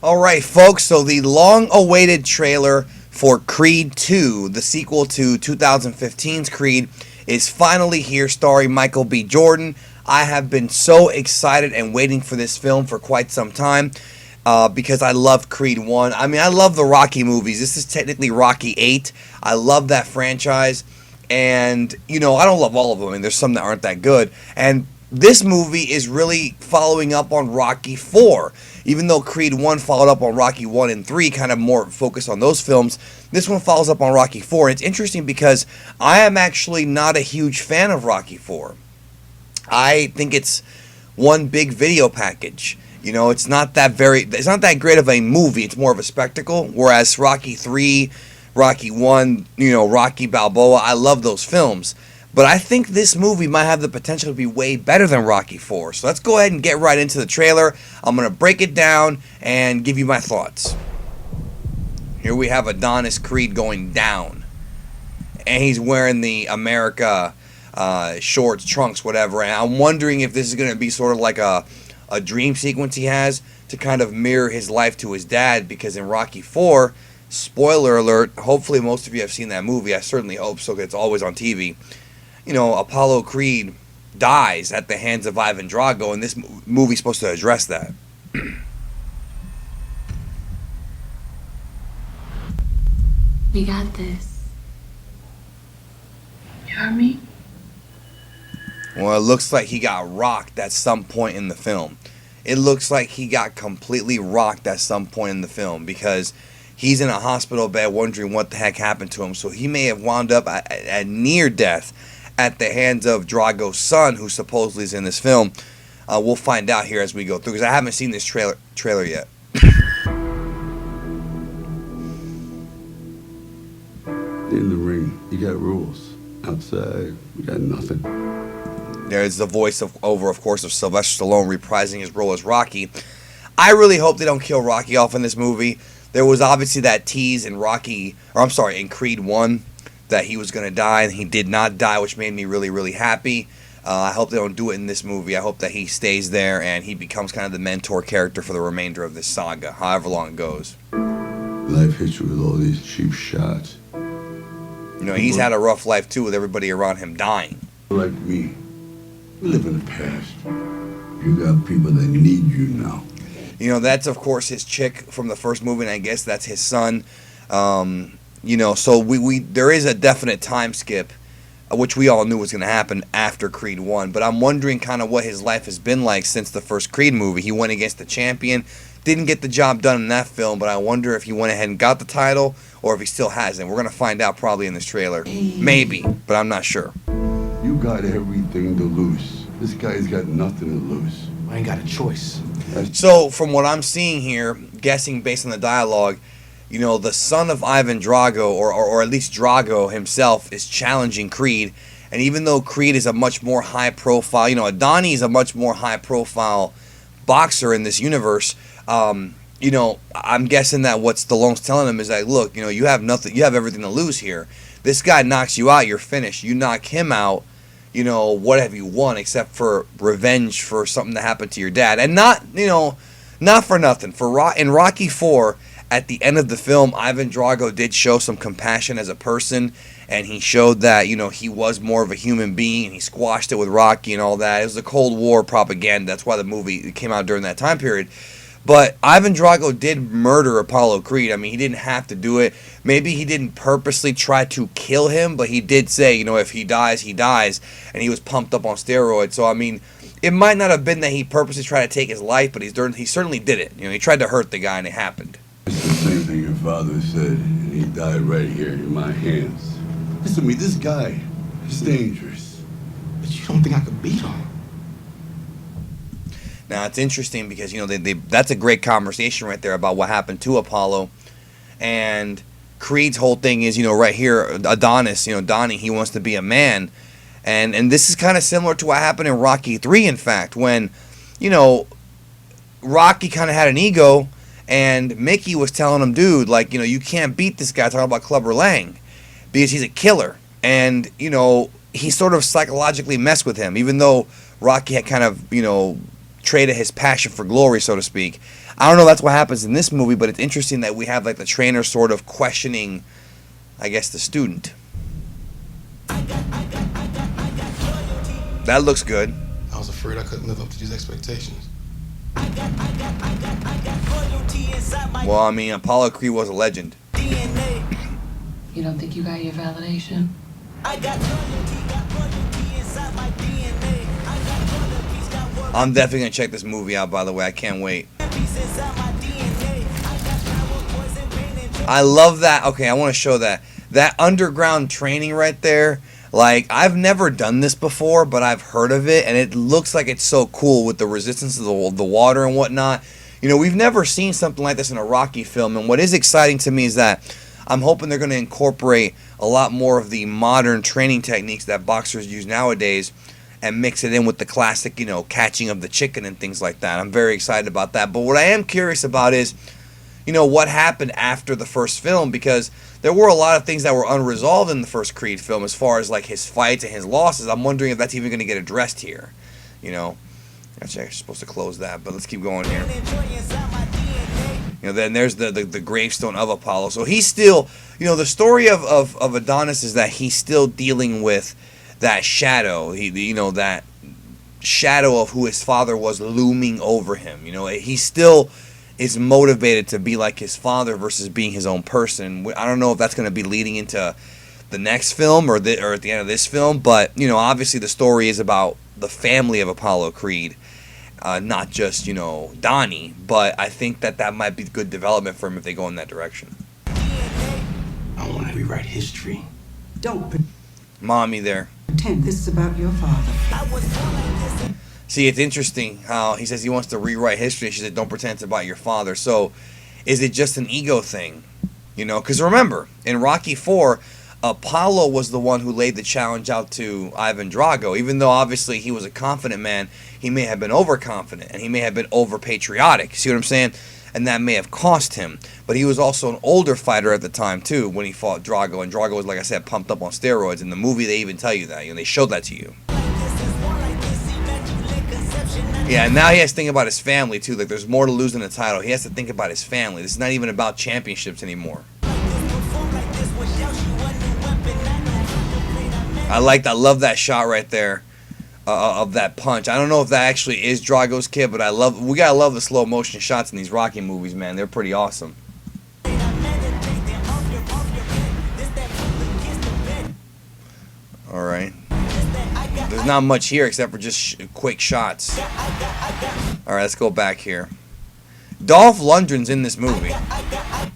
All right, folks. So the long-awaited trailer for Creed 2, the sequel to 2015's Creed, is finally here, starring Michael B. Jordan. I have been so excited and waiting for this film for quite some time because I love Creed 1. I mean, I love the Rocky movies. This is technically Rocky 8. I love that franchise. And, I don't love all of them. I mean, there's some that aren't that good. And this movie is really following up on Rocky 4. Even though Creed 1 followed up on Rocky 1 and 3, kind of more focused on those films, this one follows up on Rocky 4. And it's interesting because I am actually not a huge fan of Rocky 4. I think it's one big video package. It's not that great of a movie. It's more of a spectacle. Whereas Rocky 3, Rocky 1, Rocky Balboa, I love those films. But I think this movie might have the potential to be way better than Rocky 4. So let's go ahead and get right into the trailer. I'm going to break it down and give you my thoughts. Here we have Adonis Creed going down. And he's wearing the America shorts, trunks, whatever. And I'm wondering if this is going to be sort of like a dream sequence he has to kind of mirror his life to his dad. Because in Rocky 4, spoiler alert, hopefully most of you have seen that movie. I certainly hope so, because it's always on TV. Apollo Creed dies at the hands of Ivan Drago, and this movie's supposed to address that. We got this. You heard me? Well, it looks like he got rocked at some point in the film. It looks like he got completely rocked at some point in the film because he's in a hospital bed wondering what the heck happened to him. So he may have wound up at near death at the hands of Drago's son, who supposedly is in this film. We'll find out here as we go through, because I haven't seen this trailer yet. In the ring, you got rules. Outside, we got nothing. There's the voice of course, of Sylvester Stallone reprising his role as Rocky. I really hope they don't kill Rocky off in this movie. There was obviously that tease in in Creed 1, that he was going to die, and he did not die, which made me really, really happy. I hope they don't do it in this movie. I hope that he stays there and he becomes kind of the mentor character for the remainder of this saga, however long it goes. Life hits you with all these cheap shots. He's had a rough life too, with everybody around him dying. Like me, we live in the past. You got people that need you now. That's of course his chick from the first movie, and I guess that's his son. So there is a definite time skip, which we all knew was going to happen after Creed 1. But I'm wondering kind of what his life has been like since the first Creed movie. He went against the champion, didn't get the job done in that film, but I wonder if he went ahead and got the title or if he still hasn't. We're going to find out probably in this trailer. Maybe, but I'm not sure. You got everything to lose. This guy's got nothing to lose. I ain't got a choice. So from what I'm seeing here, guessing based on the dialogue, the son of Ivan Drago, or at least Drago himself, is challenging Creed. And even though Creed is a much more high-profile, Adonis is a much more high-profile boxer in this universe, I'm guessing that what Stallone's telling him is like, look, you have nothing, you have everything to lose here. This guy knocks you out, you're finished. You knock him out, what have you won except for revenge for something that happened to your dad? And not for nothing. In Rocky 4, at the end of the film, Ivan Drago did show some compassion as a person, and he showed that, he was more of a human being, and he squashed it with Rocky and all that. It was the Cold War propaganda. That's why the movie came out during that time period. But Ivan Drago did murder Apollo Creed. I mean, he didn't have to do it. Maybe he didn't purposely try to kill him, but he did say, if he dies, he dies, and he was pumped up on steroids. So, I mean, it might not have been that he purposely tried to take his life, but he certainly did it. He tried to hurt the guy, and it happened. It's the same thing your father said, and he died right here in my hands. Listen to me, this guy is dangerous. But you don't think I could beat him? Now, it's interesting because, that's a great conversation right there about what happened to Apollo. And Creed's whole thing is, right here, Adonis, Donnie, he wants to be a man. And this is kind of similar to what happened in Rocky 3, in fact, when, Rocky kind of had an ego, and Mickey was telling him, dude, like, you can't beat this guy, talking about Clubber Lang, because he's a killer. And, he sort of psychologically messed with him, even though Rocky had kind of, traded his passion for glory, so to speak. I don't know if that's what happens in this movie, but it's interesting that we have like the trainer sort of questioning, I guess, the student. That looks good. I was afraid I couldn't live up to these expectations. Well, I mean, Apollo Creed was a legend. You don't think you got your validation? I'm definitely gonna check this movie out, by the way. I can't wait. I love that. Okay, I want to show that. That underground training right there. Like, I've never done this before, but I've heard of it, and it looks like it's so cool with the resistance of the water and whatnot. You know, we've never seen something like this in a Rocky film, and what is exciting to me is that I'm hoping they're going to incorporate a lot more of the modern training techniques that boxers use nowadays and mix it in with the classic, you know, catching of the chicken and things like that. I'm very excited about that. But what I am curious about is, you know, what happened after the first film, because there were a lot of things that were unresolved in the first Creed film as far as like his fights and his losses. I'm wondering if that's even going to get addressed here, you know. Actually, I'm supposed to close that, but let's keep going here. You know, then there's the gravestone of Apollo. So he's still, you know, the story of Adonis is that he's still dealing with that shadow. You know, that shadow of who his father was looming over him. You know, he still is motivated to be like his father versus being his own person. I don't know if that's going to be leading into the next film or at the end of this film, but, you know, obviously the story is about the family of Apollo Creed, not just, you know, Donnie. But I think that might be good development for him if they go in that direction. I want to rewrite history. Don't Mommy there. pretend this is about your father. See, it's interesting how he says he wants to rewrite history. She said, don't pretend it's about your father. So is it just an ego thing? You know, because remember, in Rocky IV, Apollo was the one who laid the challenge out to Ivan Drago. Even though obviously he was a confident man, he may have been overconfident and he may have been over-patriotic. See what I'm saying? And that may have cost him. But he was also an older fighter at the time, too, when he fought Drago. And Drago was, like I said, pumped up on steroids. In the movie, they even tell you that. You know, they showed that to you. Yeah, and now he has to think about his family, too. Like, there's more to lose than a title. He has to think about his family. This is not even about championships anymore. I love that shot right there of that punch. I don't know if that actually is Drago's kid, but we gotta love the slow motion shots in these Rocky movies, man. They're pretty awesome. All right. There's not much here except for just quick shots. All right, let's go back here. Dolph Lundgren's in this movie. I'm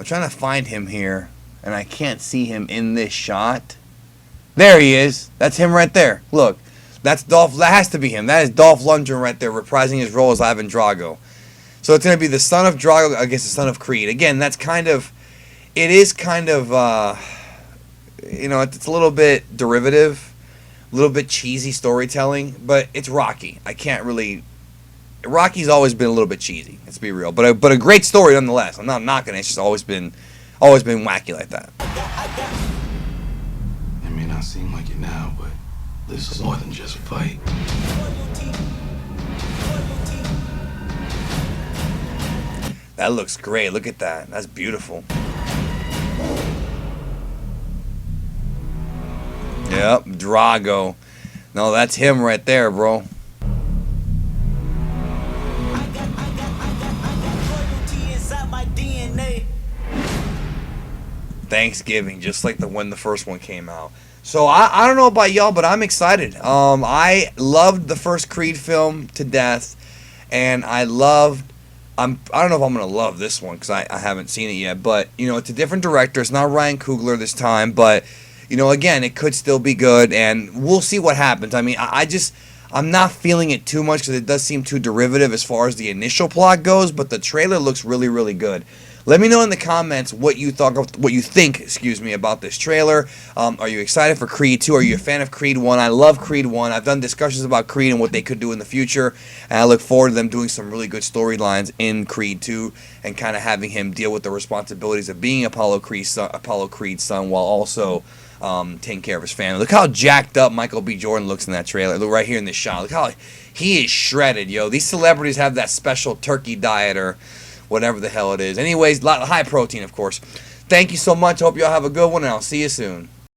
trying to find him here, and I can't see him in this shot. There he is. That's him right there. Look, that's Dolph. That has to be him. That is Dolph Lundgren right there, reprising his role as Ivan Drago. So it's going to be the son of Drago against the son of Creed. Again, that's kind of, it is kind of, you know, it's a little bit derivative, a little bit cheesy storytelling, but it's Rocky. I can't really. Rocky's always been a little bit cheesy. Let's be real, but a great story nonetheless. I'm not knocking it. It's just always been wacky like that. It may not seem like it now, but this is more than just a fight. That looks great. Look at that. That's beautiful. Yep, Drago. No, that's him right there, bro. Thanksgiving, just like when the first one came out. So I don't know about y'all, but I'm excited. I loved the first Creed film to death, and I don't know if I'm gonna love this one because I haven't seen it yet. But you know, it's a different director. It's not Ryan Coogler this time, but you know, again, it could still be good, and we'll see what happens. I mean, I'm not feeling it too much because it does seem too derivative as far as the initial plot goes. But the trailer looks really, really good. Let me know in the comments what you think, about this trailer. Are you excited for Creed 2? Are you a fan of Creed 1? I love Creed 1. I've done discussions about Creed and what they could do in the future, and I look forward to them doing some really good storylines in Creed 2 and kind of having him deal with the responsibilities of being Apollo Creed's son while also taking care of his family. Look how jacked up Michael B. Jordan looks in that trailer. Look right here in this shot. Look how he is shredded, yo. These celebrities have that special turkey diet or whatever the hell it is. Anyways, high protein, of course. Thank you so much. Hope y'all have a good one, and I'll see you soon.